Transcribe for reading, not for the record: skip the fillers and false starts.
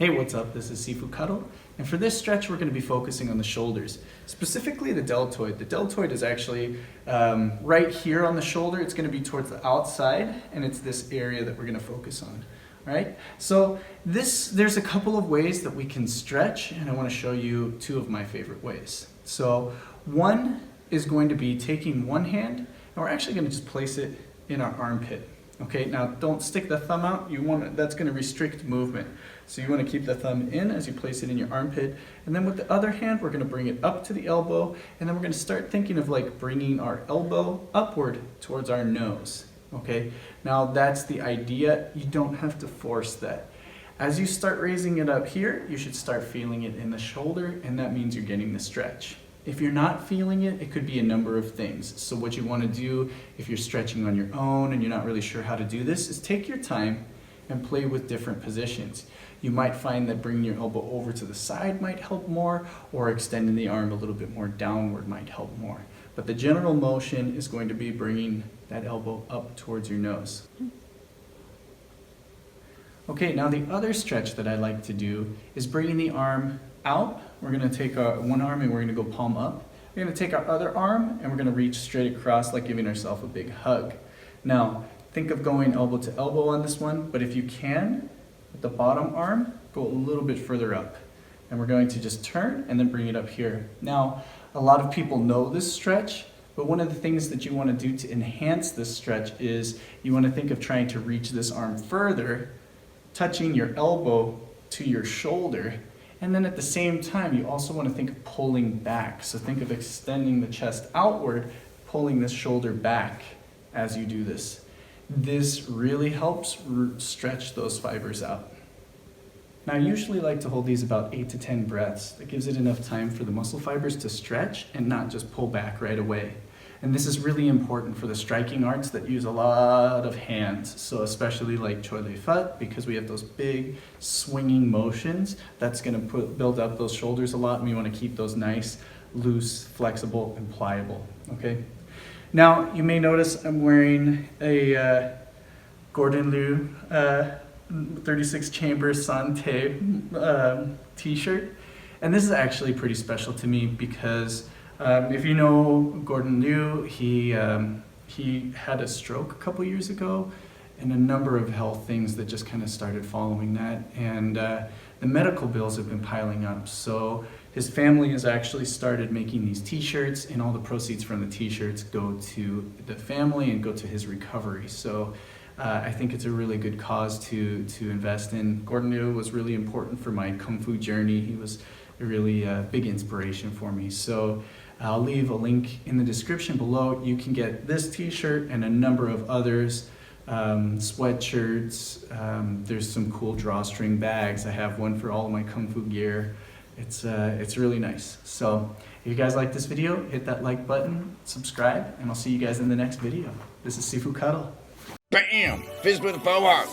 Hey, what's up? This is Sifu Cuddle, and for this stretch we're going to be focusing on the shoulders, specifically the deltoid. The deltoid is actually right here on the shoulder. It's going to be towards the outside, and it's this area that we're going to focus on. All right? So there's a couple of ways that we can stretch, and I want to show you two of my favorite ways. So one is going to be taking one hand, and we're actually going to just place it in our armpit. Okay, now don't stick the thumb out. That's going to restrict movement. So you want to keep the thumb in as you place it in your armpit. And then with the other hand, we're going to bring it up to the elbow. And then we're going to start thinking of like bringing our elbow upward towards our nose. Okay, now that's the idea. You don't have to force that. As you start raising it up here, you should start feeling it in the shoulder, and that means you're getting the stretch. If you're not feeling it, it could be a number of things. So what you want to do if you're stretching on your own and you're not really sure how to do this is take your time and play with different positions. You might find that bringing your elbow over to the side might help more, or extending the arm a little bit more downward might help more. But the general motion is going to be bringing that elbow up towards your nose. Okay, now the other stretch that I like to do is bringing the arm out. We're going to take one arm and we're going to go palm up. We're going to take our other arm and we're going to reach straight across, like giving ourselves a big hug. Now, think of going elbow to elbow on this one, but if you can, with the bottom arm, go a little bit further up. And we're going to just turn and then bring it up here. Now, a lot of people know this stretch, but one of the things that you want to do to enhance this stretch is you want to think of trying to reach this arm further, touching your elbow to your shoulder. And then at the same time, you also want to think of pulling back. So think of extending the chest outward, pulling this shoulder back as you do this. This really helps stretch those fibers out. Now, I usually like to hold these about 8 to 10 breaths. That gives it enough time for the muscle fibers to stretch and not just pull back right away. And this is really important for the striking arts that use a lot of hands. So especially like Choi Lei Fut, because we have those big swinging motions, that's going to build up those shoulders a lot, and we want to keep those nice, loose, flexible, and pliable. Okay. Now you may notice I'm wearing a Gordon Liu 36 chamber Santé t-shirt, and this is actually pretty special to me because if you know Gordon Liu, he had a stroke a couple years ago, and a number of health things that just kind of started following that, and the medical bills have been piling up. So his family has actually started making these t-shirts, and all the proceeds from the t-shirts go to the family and go to his recovery. So I think it's a really good cause to invest in. Gordon Liu was really important for my Kung-fu journey. He was a really big inspiration for me. So I'll leave a link in the description below. You can get this t-shirt and a number of others, sweatshirts. There's some cool drawstring bags. I have one for all of my Kung Fu gear. It's really nice. So if you guys like this video, hit that like button, subscribe, and I'll see you guys in the next video. This is Sifu Cuddle. Bam! Fist with a forearm.